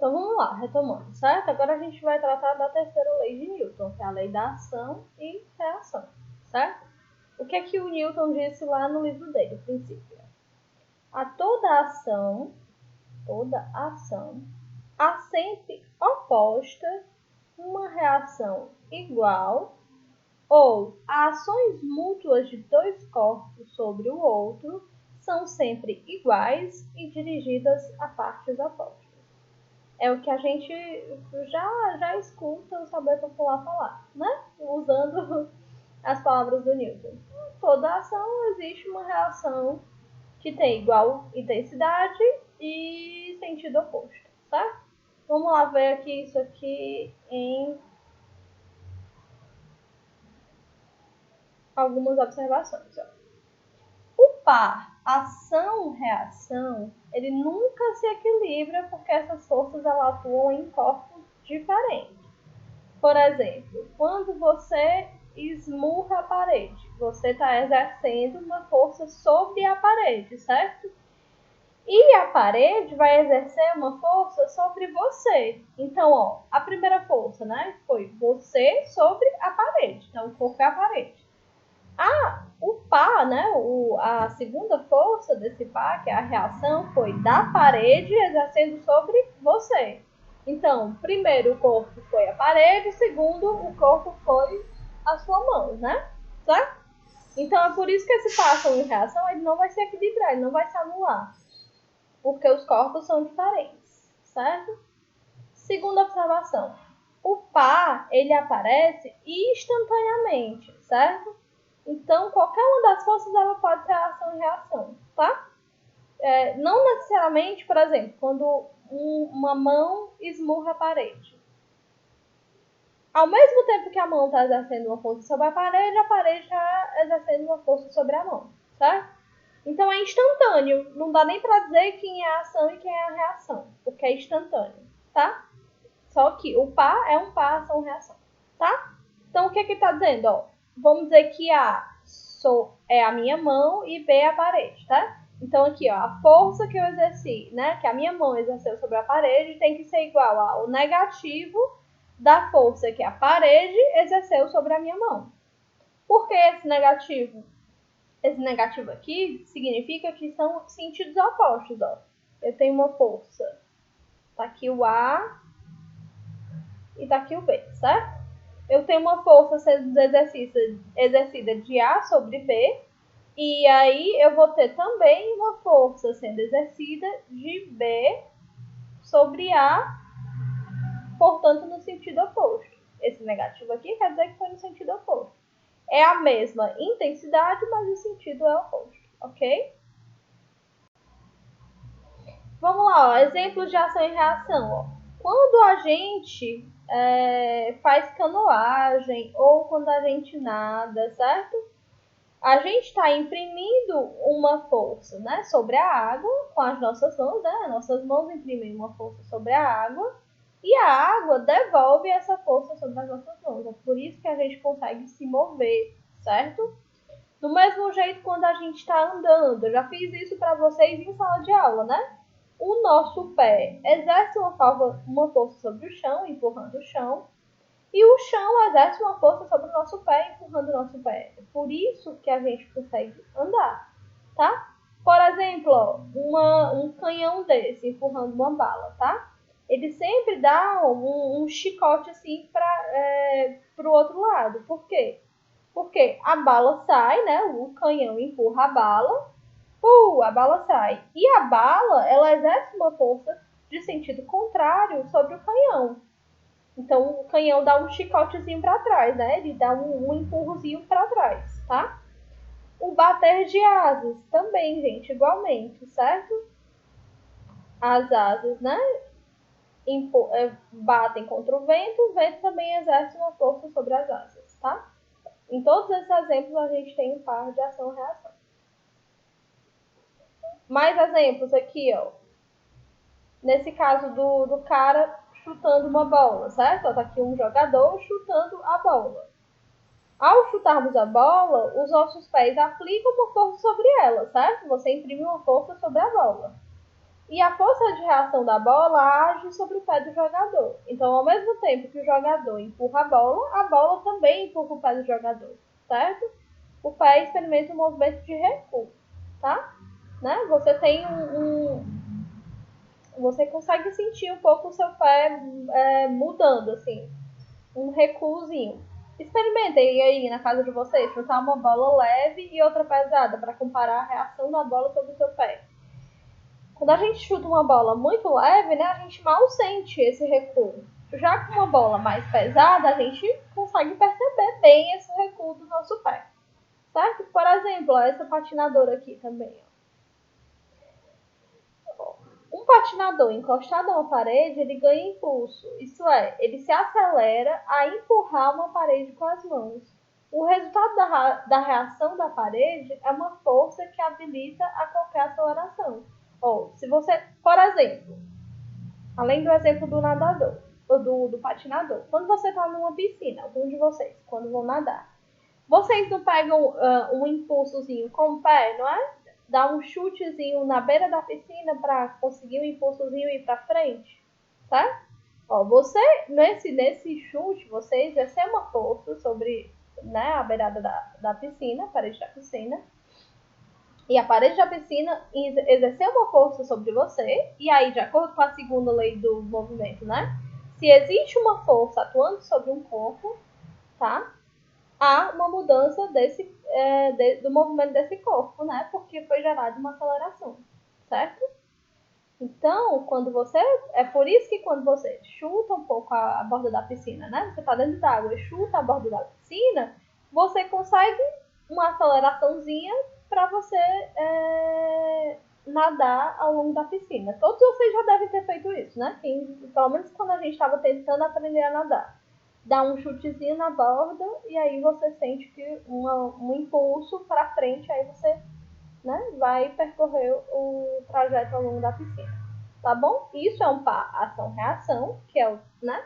Então vamos lá, retomando, certo? Agora a gente vai tratar da terceira lei de Newton, que é a lei da ação e reação, certo? O que é que o Newton disse lá no livro dele, o princípio? A toda ação há sempre oposta uma reação igual, ou ações mútuas de dois corpos sobre o outro são sempre iguais e dirigidas a partes opostas. É o que a gente já escuta o saber popular falar, né? Usando as palavras do Newton. Toda ação existe uma reação que tem igual intensidade e sentido oposto, tá? Vamos lá ver aqui isso aqui em algumas observações. Ó. O par ação-reação, ele nunca se equilibra porque essas forças elas atuam em corpos diferentes. Por exemplo, quando você esmurra a parede, você está exercendo uma força sobre a parede, certo? E a parede vai exercer uma força sobre você. Então, ó, a primeira força, né, foi você sobre a parede. Então, o corpo é a parede. O par, né, a segunda força desse par, que é a reação, foi da parede exercendo sobre você. Então, primeiro o corpo foi a parede, segundo o corpo foi a sua mão, né? Certo? Então, é por isso que esse par ação e reação ele não vai se equilibrar, ele não vai se anular. Porque os corpos são diferentes, certo? Segunda observação. O par, ele aparece instantaneamente, certo? Então, qualquer uma das forças ela pode ter ação e reação, tá? Não necessariamente, por exemplo, quando uma mão esmurra a parede. Ao mesmo tempo que a mão está exercendo uma força sobre a parede está exercendo uma força sobre a mão, certo? Então é instantâneo, não dá nem para dizer quem é a ação e quem é a reação, porque é instantâneo, tá? Só que o par é um par ação-reação, tá? Então o que está dizendo? Ó, vamos dizer que A é a minha mão e B é a parede, tá? Então aqui, ó, a força que eu exerci, né, que a minha mão exerceu sobre a parede tem que ser igual ao negativo da força que a parede exerceu sobre a minha mão. Por que esse negativo? Esse negativo aqui significa que são sentidos opostos, ó. Eu tenho uma força, tá aqui o A e tá aqui o B, certo? Eu tenho uma força sendo exercida de A sobre B, e aí eu vou ter também uma força sendo exercida de B sobre A, portanto no sentido oposto. Esse negativo aqui quer dizer que foi no sentido oposto. É a mesma intensidade, mas o sentido é oposto, ok? Vamos lá, ó, exemplos de ação e reação. Ó. Quando a gente faz canoagem ou quando a gente nada, certo? A gente está imprimindo uma força, né, sobre a água com as nossas mãos, né? As nossas mãos imprimem uma força sobre a água e a água devolve essa força sobre as nossas mãos. É por isso que a gente consegue se mover, certo? Do mesmo jeito quando a gente está andando. Eu já fiz isso para vocês em sala de aula, né? O nosso pé exerce uma força sobre o chão, empurrando o chão, e o chão exerce uma força sobre o nosso pé, empurrando o nosso pé. É por isso que a gente consegue andar, tá? Por exemplo, ó, um canhão desse empurrando uma bala, tá? Ele sempre dá um chicote assim para o outro lado. Por quê? Porque a bala sai, né? O canhão empurra a bala, a bala sai. E a bala, ela exerce uma força de sentido contrário sobre o canhão. Então, o canhão dá um chicotezinho para trás, né? Ele dá um empurrozinho para trás, tá? O bater de asas também, gente, igualmente, certo? As asas, né? Batem contra o vento também exerce uma força sobre as asas, tá? Em todos esses exemplos, a gente tem um par de ação-reação. Mais exemplos aqui, ó. Nesse caso do cara chutando uma bola, certo? Tá aqui um jogador chutando a bola. Ao chutarmos a bola, os nossos pés aplicam uma força sobre ela, certo? Você imprime uma força sobre a bola. E a força de reação da bola age sobre o pé do jogador. Então, ao mesmo tempo que o jogador empurra a bola também empurra o pé do jogador, certo? O pé experimenta um movimento de recuo, tá? Né? Você tem você consegue sentir um pouco o seu pé mudando, assim, um recuozinho. Experimentem aí na casa de vocês, chutar uma bola leve e outra pesada para comparar a reação da bola sobre o seu pé. Quando a gente chuta uma bola muito leve, né, a gente mal sente esse recuo. Já com uma bola mais pesada, a gente consegue perceber bem esse recuo do nosso pé. Certo? Por exemplo, essa patinadora aqui também. Um patinador encostado a uma parede, ele ganha impulso. Isso é, ele se acelera a empurrar uma parede com as mãos. O resultado da reação da parede é uma força que habilita a qualquer aceleração. Ou, se você, por exemplo, além do exemplo do nadador, ou do patinador, quando você está numa piscina, algum de vocês, quando vão nadar, vocês não pegam um impulsozinho com o pé, não é? Dá um chutezinho na beira da piscina para conseguir um impulsozinho e ir para frente, tá? Ó, você, nesse chute, você exercer uma força sobre, né, a beirada da piscina, a parede da piscina, e a parede da piscina exercer uma força sobre você, e aí, de acordo com a segunda lei do movimento, né? Se existe uma força atuando sobre um corpo, tá? Há uma mudança do movimento desse corpo, né? Porque foi gerada uma aceleração, certo? Então, quando você. É por isso que quando você chuta um pouco a borda da piscina, né? Você está dentro d'água e chuta a borda da piscina, você consegue uma aceleraçãozinha para você nadar ao longo da piscina. Todos vocês já devem ter feito isso, né? Pelo menos quando a gente estava tentando aprender a nadar. Dá um chutezinho na borda e aí você sente que um impulso para frente, aí você, né, vai percorrer o trajeto ao longo da piscina, tá bom? Isso é um par ação-reação, que é o, né,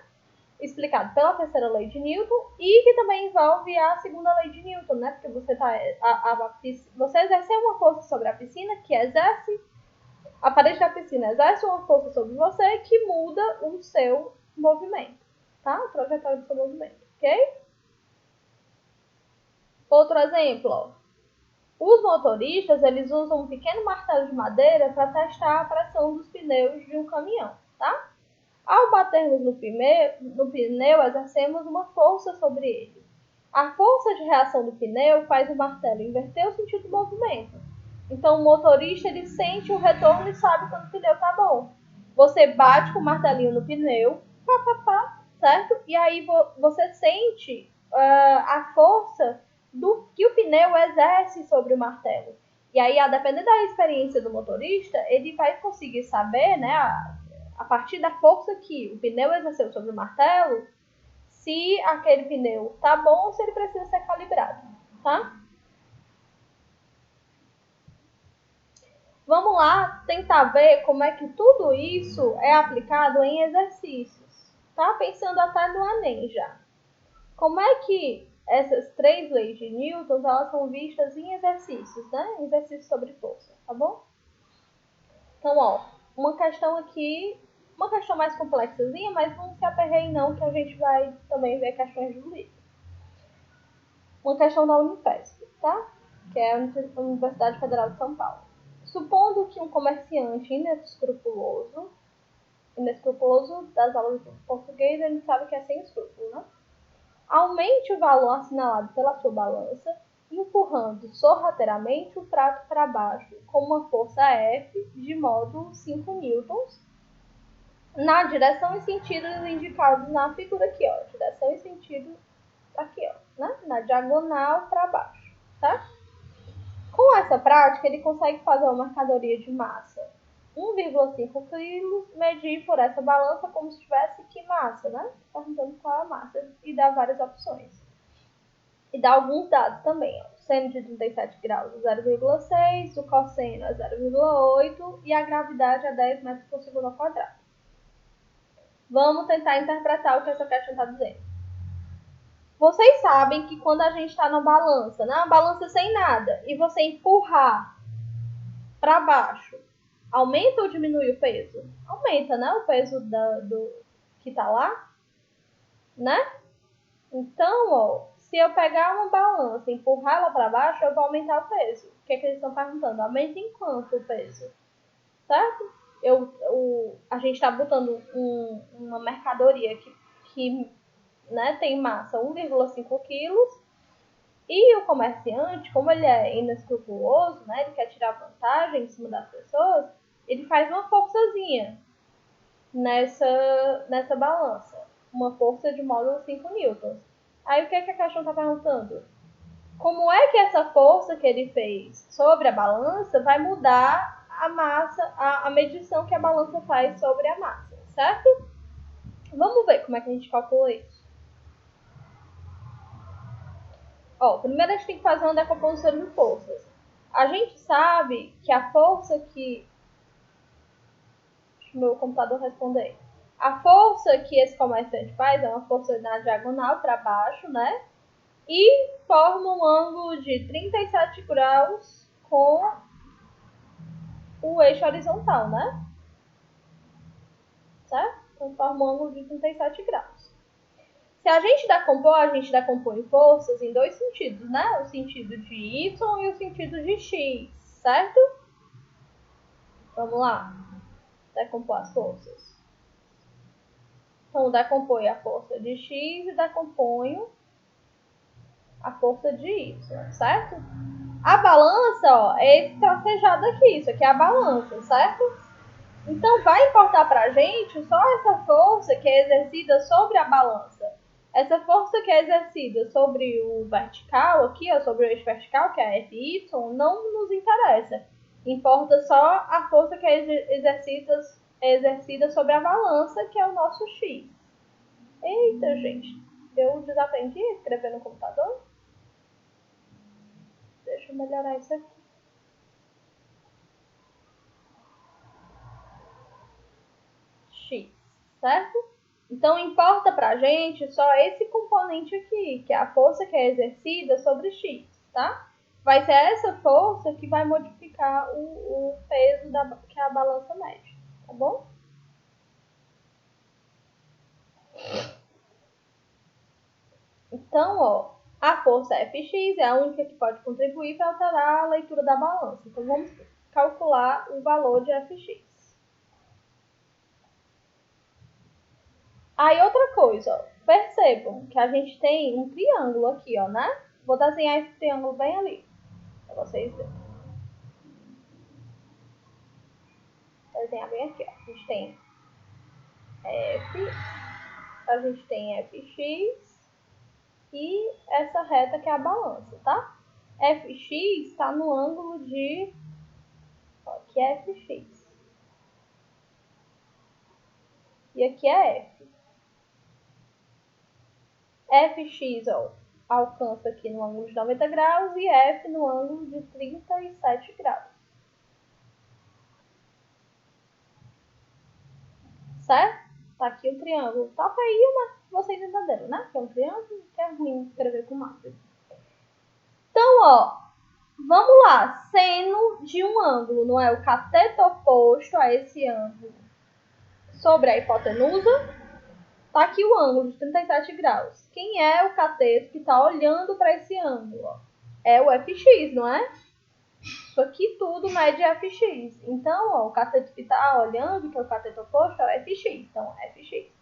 explicado pela terceira lei de Newton e que também envolve a segunda lei de Newton, né? Porque você exerce uma força sobre a piscina que exerce a parede da piscina exerce uma força sobre você que muda o seu movimento, tá? A trajetória do seu movimento, ok? Outro exemplo, ó. Os motoristas, eles usam um pequeno martelo de madeira para testar a pressão dos pneus de um caminhão, tá? Ao batermos no pneu, exercemos uma força sobre ele. A força de reação do pneu faz o martelo inverter o sentido do movimento. Então, o motorista, ele sente o retorno e sabe quando o pneu tá bom. Você bate com o martelinho no pneu, certo? E aí você sente a força que o pneu exerce sobre o martelo. E aí, a depender da experiência do motorista, ele vai conseguir saber, né, a partir da força que o pneu exerceu sobre o martelo, se aquele pneu tá bom ou se ele precisa ser calibrado, tá? Vamos lá tentar ver como é que tudo isso é aplicado em exercícios, tá? Pensando até no Enem já. Como é que essas três leis de Newton, elas são vistas em exercícios, né? Exercícios sobre força, tá bom? Então, ó, uma questão aqui, uma questão mais complexazinha, mas não se aperreiem não, que a gente vai também ver questões do livro. Uma questão da Unifesp, tá? Que é a Universidade Federal de São Paulo. Supondo que um comerciante inescrupuloso das aulas de português, a gente sabe que é sem escrúpulo, né? Aumente o valor assinalado pela sua balança, empurrando sorrateiramente o prato para baixo com uma força F de modo 5 newtons, na direção e sentido indicados na figura aqui, ó. Direção e sentido aqui, ó, né? Na diagonal para baixo, tá? Com essa prática, ele consegue fazer uma mercadoria de massa 1,5 kg, medir por essa balança como se tivesse que massa, né? Perguntando qual é a massa e dá várias opções. E dá alguns dados também, ó. O seno de 37 graus é 0,6, o cosseno é 0,8 e a gravidade é 10 metros por segundo ao quadrado. Vamos tentar interpretar o que essa questão está dizendo. Vocês sabem que quando a gente está na balança, né? Uma balança sem nada, e você empurrar para baixo Aumenta ou diminui o peso? Aumenta, né? O peso do que tá lá, né? Então, ó, se eu pegar uma balança e empurrar ela para baixo, eu vou aumentar o peso. O que é que eles estão perguntando? Aumenta em quanto o peso? Certo? A gente está botando uma mercadoria que né, tem massa 1,5 quilos e o comerciante, como ele é inescrupuloso, né, ele quer tirar vantagem em cima das pessoas, ele faz uma forçazinha nessa balança. Uma força de módulo 5 newtons. Aí o que é que a questão está perguntando? Como é que essa força que ele fez sobre a balança vai mudar a massa, a medição que a balança faz sobre a massa, certo? Vamos ver como é que a gente calcula isso. Ó, primeiro a gente tem que fazer uma decomposição de forças. A gente sabe que a força que... Deixa o meu computador responder. A força que esse comerciante faz é uma força na diagonal para baixo, né? E forma um ângulo de 37 graus com o eixo horizontal, né? Certo? Então forma um ângulo de 37 graus. Se a gente decompõe forças em dois sentidos, né? O sentido de Y e o sentido de X, certo? Vamos lá. Decompor as forças. Então, decomponho a força de X e decomponho a força de Y, certo? A balança, ó, é esse tracejado aqui. Isso aqui é a balança, certo? Então, vai importar pra gente só essa força que é exercida sobre a balança. Essa força que é exercida sobre o vertical aqui, ó, sobre o eixo vertical, que é FY, não nos interessa. Importa só a força que é exercida sobre a balança, que é o nosso X. Eita, gente. Eu desaprendi a escrever no computador? Deixa eu melhorar isso aqui. X, certo? Então, importa pra gente só esse componente aqui, que é a força que é exercida sobre X, tá? Vai ser essa força que vai modificar o peso que a balança mede, tá bom? Então, ó, a força Fx é a única que pode contribuir para alterar a leitura da balança. Então, vamos calcular o valor de Fx. Aí, outra coisa, ó, percebam que a gente tem um triângulo aqui, ó, né? Vou desenhar esse triângulo bem ali, para vocês verem. Vou desenhar bem aqui, ó. A gente tem F, a gente tem Fx e essa reta que é a balança, tá? Fx está no ângulo de... Ó, aqui é Fx. E aqui é F. Fx, ó, alcança aqui no ângulo de 90 graus e F no ângulo de 37 graus. Certo? Tá aqui o triângulo. Toca aí, mas vocês entenderam, né? Que é um triângulo, que é ruim escrever com máquina. Então, ó, vamos lá. Seno de um ângulo, não é? O cateto oposto a esse ângulo sobre a hipotenusa. Tá aqui o ângulo de 37 graus. Quem é o cateto que está olhando para esse ângulo? Ó? É o Fx, não é? Isso aqui tudo mede Fx. Então, ó, o cateto que está olhando, que é o cateto oposto, é o Fx. Então, Fx.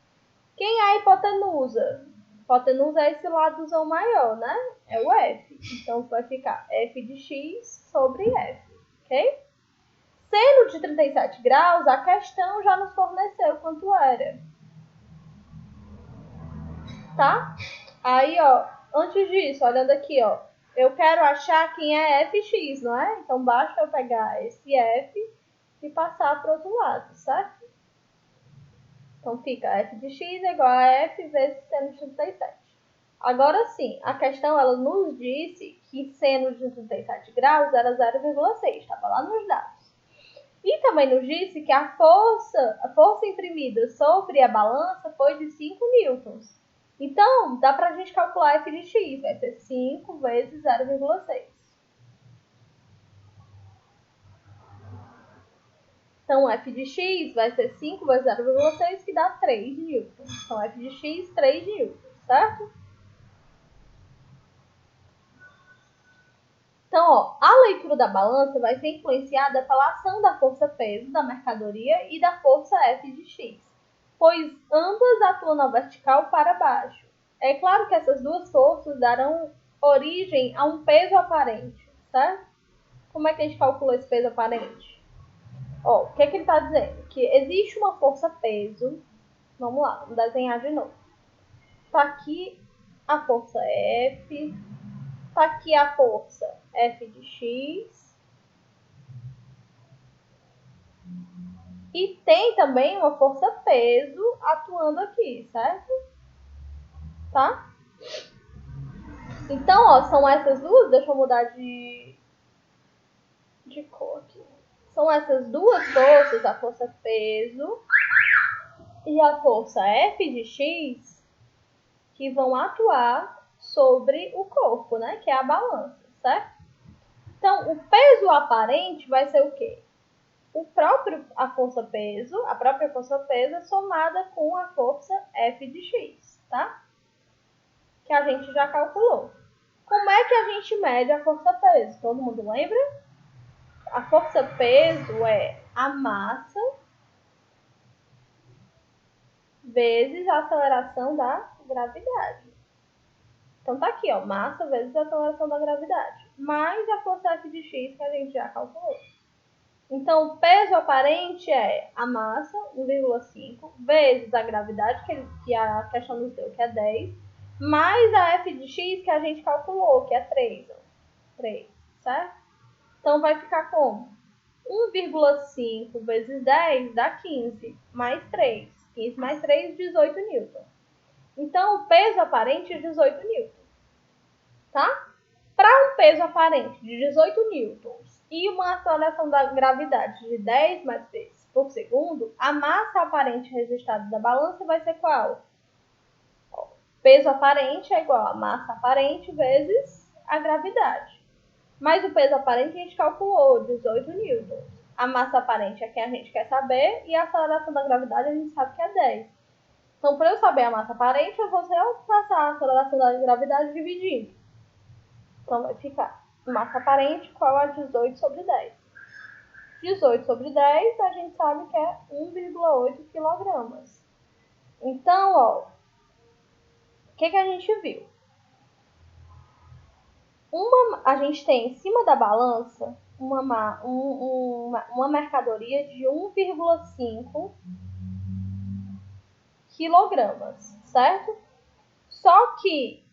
Quem é a hipotenusa? Hipotenusa é esse ladozão maior, né? É o F. Então, vai ficar F de x sobre F, ok? Seno de 37 graus, a questão já nos forneceu quanto era. Tá? Aí, ó, antes disso, olhando aqui, ó, eu quero achar quem é Fx, não é? Então, basta eu pegar esse F e passar para o outro lado, certo? Então, fica F de x é igual a F vezes seno de 37. Agora sim, a questão ela nos disse que seno de 37 graus era 0,6, estava lá nos dados. E também nos disse que a força imprimida sobre a balança foi de 5 newtons. Então, dá para a gente calcular F de x, vai ser 5 vezes 0,6. Então, F de x vai ser 5 vezes 0,6, que dá 3 newtons. Então, F de x, 3 newtons, certo? Então, ó, a leitura da balança vai ser influenciada pela ação da força-peso da mercadoria e da força F de x, pois ambas atuam na vertical para baixo. É claro que essas duas forças darão origem a um peso aparente, certo? Como é que a gente calcula esse peso aparente? Ó, o que ele está dizendo? Que existe uma força-peso. Vamos lá, vamos desenhar de novo. Está aqui a força F. Está aqui a força F de x. E tem também uma força-peso atuando aqui, certo? Tá? Então, ó, são essas duas. Deixa eu mudar de cor aqui. São essas duas forças, a força-peso e a força F de x, que vão atuar sobre o corpo, né? Que é a balança, certo? Então, o peso aparente vai ser o quê? A própria força-peso somada com a força F de x, tá? Que a gente já calculou. Como é que a gente mede a força-peso? Todo mundo lembra? A força-peso é a massa vezes a aceleração da gravidade. Então tá aqui, ó, massa vezes a aceleração da gravidade, mais a força F de x que a gente já calculou. Então, o peso aparente é a massa, 1,5, vezes a gravidade, que a questão nos deu, que é 10, mais a F de x que a gente calculou, que é 3. 3, certo? Então, vai ficar como? 1,5 vezes 10 dá 15, mais 3. 15 mais 3, 18 newton. Então, o peso aparente é 18 newton, tá? Para um peso aparente de 18 newtons e uma aceleração da gravidade de 10 vezes por segundo, a massa aparente resistada da balança vai ser qual? O peso aparente é igual a massa aparente vezes a gravidade. Mas o peso aparente a gente calculou, 18 newtons. A massa aparente é quem a gente quer saber e a aceleração da gravidade a gente sabe que é 10. Então, para eu saber a massa aparente, eu vou passar a aceleração da gravidade dividindo. Então, vai ficar massa aparente igual a 18 sobre 10. 18 sobre 10, a gente sabe que é 1,8 kg. Então, ó, o que a gente viu? A gente tem em cima da balança uma mercadoria de 1,5 kg, certo? Só que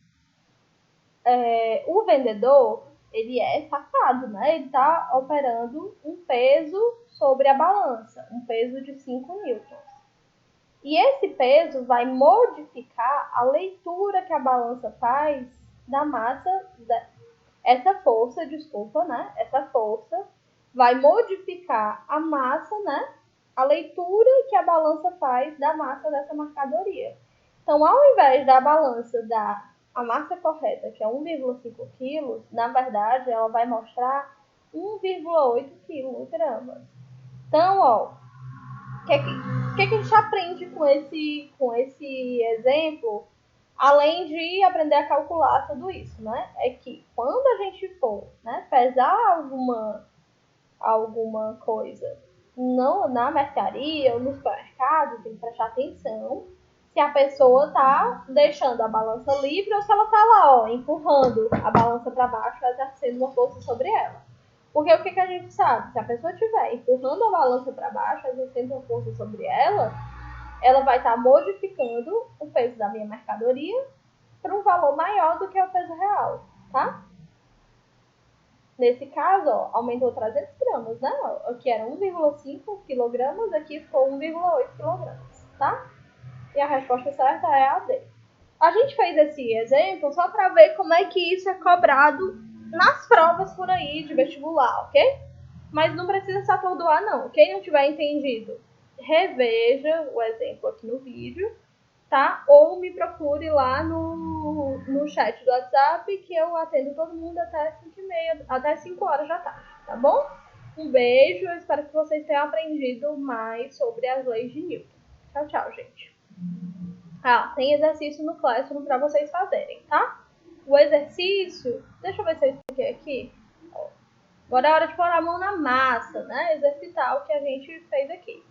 o vendedor, ele é safado, né? Ele está operando um peso sobre a balança, um peso de 5 newtons. E esse peso vai modificar a leitura que a balança faz da massa, essa força vai modificar a massa, né? A leitura que a balança faz da massa dessa mercadoria. Então, ao invés da balança dar a massa correta, que é 1,5 kg, na verdade, ela vai mostrar 1,8 kg. Então, ó, o que a gente aprende com esse exemplo, além de aprender a calcular tudo isso, né? É que quando a gente for, né, pesar alguma coisa na mercearia ou no supermercado, tem que prestar atenção se a pessoa tá deixando a balança livre ou se ela tá lá, ó, empurrando a balança para baixo, exercendo uma força sobre ela. Porque o que a gente sabe? Se a pessoa estiver empurrando a balança para baixo, exercendo uma força sobre ela vai estar modificando o peso da minha mercadoria para um valor maior do que o peso real, tá? Nesse caso, ó, aumentou 300 gramas, né? Aqui era 1,5 kg, aqui ficou 1,8 kg, tá? E a resposta certa é a D. A gente fez esse exemplo só para ver como é que isso é cobrado nas provas por aí de vestibular, ok? Mas não precisa se atordoar, não. Quem não tiver entendido, reveja o exemplo aqui no vídeo, tá? Ou me procure lá no chat do WhatsApp, que eu atendo todo mundo até 5 horas da tarde, tá bom? Um beijo, eu espero que vocês tenham aprendido mais sobre as leis de Newton. Tchau, tchau, gente. Tem exercício no Classroom para vocês fazerem, tá? O exercício, deixa eu ver se eu expliquei aqui. Agora é hora de pôr a mão na massa, né? Exercitar o que a gente fez aqui.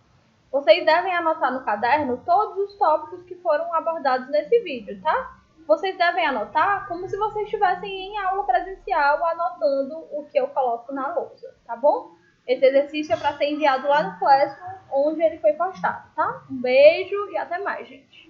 Vocês devem anotar no caderno todos os tópicos que foram abordados nesse vídeo, tá? Vocês devem anotar como se vocês estivessem em aula presencial, anotando o que eu coloco na lousa, tá bom? Esse exercício é para ser enviado lá no Classroom, onde ele foi postado, tá? Um beijo e até mais, gente.